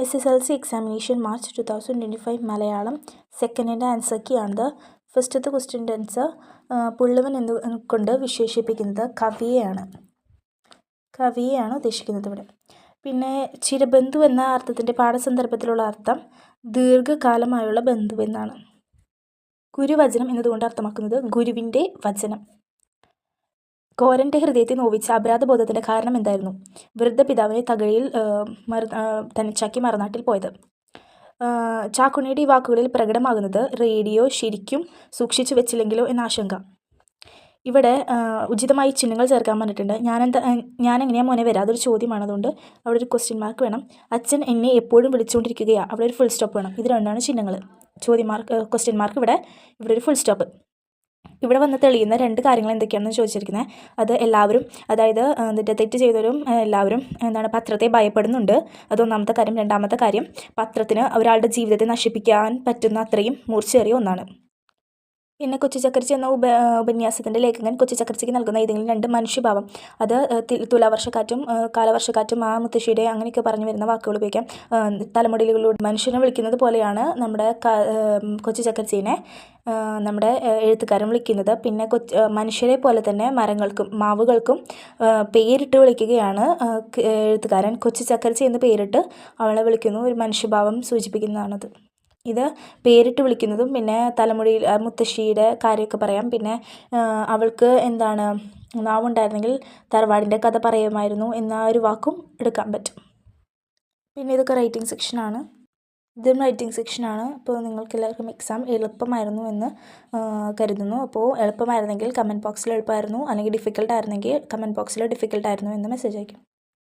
SSLC examination March 2025 Malayalam സെക്കൻഡിൻ്റെ answer കീയാണിത്. ഫസ്റ്റത്തെ ക്വസ്റ്റ്യൻ്റെ ആൻസർ പുള്ളുവൻ കൊണ്ട് വിശേഷിപ്പിക്കുന്നത് കവിയെയാണ് ഉദ്ദേശിക്കുന്നത് ഇവിടെ. പിന്നെ ചിരബന്ധു എന്ന അർത്ഥത്തിൻ്റെ പാഠസന്ദർഭത്തിലുള്ള അർത്ഥം ദീർഘകാലമായുള്ള ബന്ധു എന്നാണ്. ഗുരുവചനം എന്നതുകൊണ്ട് അർത്ഥമാക്കുന്നത് ഗുരുവിൻ്റെ വചനം. കോരൻ്റെ ഹൃദയത്തെ നോവിച്ച അപരാധബോധത്തിൻ്റെ കാരണം എന്തായിരുന്നു? വൃദ്ധപിതാവിനെ തകഴിയിൽ തനിച്ചാക്കി മറുനാട്ടിൽ പോയത്. ചാക്കുണ്ണിയുടെ ഈ വാക്കുകളിൽ പ്രകടമാകുന്നത് റേഡിയോ ശരിക്കും സൂക്ഷിച്ചു വെച്ചില്ലെങ്കിലോ എന്ന ആശങ്ക. ഇവിടെ ഉചിതമായി ചിഹ്നങ്ങൾ ചേർക്കാൻ പറഞ്ഞിട്ടുണ്ട്. ഞാനെങ്ങനെയാ മോനെ വരാം, അതൊരു ചോദ്യമാണ്. അതുകൊണ്ട് അവിടെ ഒരു ക്വസ്റ്റ്യൻ മാർക്ക് വേണം. അച്ഛൻ എന്നെ എപ്പോഴും വിളിച്ചുകൊണ്ടിരിക്കുകയാണ്, അവിടെ ഒരു ഫുൾ സ്റ്റോപ്പ് വേണം. ഇത് രണ്ടാണ് ചിഹ്നങ്ങൾ. ക്വസ്റ്റ്യൻ മാർക്ക് ഇവിടെ ഒരു ഫുൾ സ്റ്റോപ്പ്. ഇവിടെ വന്ന് തെളിയുന്ന രണ്ട് കാര്യങ്ങൾ എന്തൊക്കെയാണെന്ന് ചോദിച്ചിരിക്കുന്നത്. അത് എല്ലാവരും, അതായത് തെറ്റ് ചെയ്തവരും എല്ലാവരും പത്രത്തെ ഭയപ്പെടുന്നുണ്ട്. അതൊന്നാമത്തെ കാര്യം. രണ്ടാമത്തെ കാര്യം, പത്രത്തിന് ഒരാളുടെ ജീവിതത്തെ നശിപ്പിക്കാൻ പറ്റുന്ന അത്രയും മൂർച്ചയേറിയ ഒന്നാണ്. പിന്നെ കൊച്ചിച്ചക്കരിച്ചി എന്ന ഉപന്യാസത്തിൻ്റെ ലേഖകൻ കൊച്ചിച്ചക്കരിച്ചിക്ക് നൽകുന്ന ഏതെങ്കിലും രണ്ട് മനുഷ്യഭാവം, അത് തുലാവർഷക്കാറ്റും കാലവർഷക്കാറ്റും ആ മുത്തശ്ശിയുടെ അങ്ങനെയൊക്കെ പറഞ്ഞു വരുന്ന വാക്കുകൾ ഉപയോഗിക്കാം. തലമുടികളിലൂടെ മനുഷ്യനെ വിളിക്കുന്നത് പോലെയാണ് നമ്മുടെ കൊച്ചിച്ചക്കരിച്ചീനെ നമ്മുടെ എഴുത്തുകാരൻ വിളിക്കുന്നത്. പിന്നെ മനുഷ്യരെ പോലെ തന്നെ മരങ്ങൾക്കും മാവുകൾക്കും പേരിട്ട് വിളിക്കുകയാണ് എഴുത്തുകാരൻ. കൊച്ചിച്ചക്കരിച്ചി എന്ന് പേരിട്ട് അവളെ വിളിക്കുന്നു. ഒരു മനുഷ്യഭാവം സൂചിപ്പിക്കുന്നതാണത്. ഇത് പേരിട്ട് വിളിക്കുന്നതും പിന്നെ തലമുടിയിൽ മുത്തശ്ശിയുടെ കാര്യമൊക്കെ പറയാം. പിന്നെ അവൾക്ക് നാവുണ്ടായിരുന്നെങ്കിൽ തറവാടിൻ്റെ കഥ പറയുമായിരുന്നു എന്ന ഒരു വാക്കും എടുക്കാൻ പറ്റും. പിന്നെ ഇതൊക്കെ റൈറ്റിംഗ് സെക്ഷനാണ്. ഇതും റൈറ്റിംഗ് സെക്ഷനാണ്. അപ്പോൾ നിങ്ങൾക്ക് എല്ലാവർക്കും എക്സാം എളുപ്പമായിരുന്നു എന്ന് കരുതുന്നു. അപ്പോൾ എളുപ്പമായിരുന്നെങ്കിൽ കമൻറ്റ് ബോക്സിൽ എളുപ്പമായിരുന്നു, അല്ലെങ്കിൽ ഡിഫിക്കൽട്ടായിരുന്നെങ്കിൽ കമൻറ്റ് ബോക്സിൽ ഡിഫിക്കൽട്ടായിരുന്നു എന്ന് മെസ്സേജ് അയക്കും.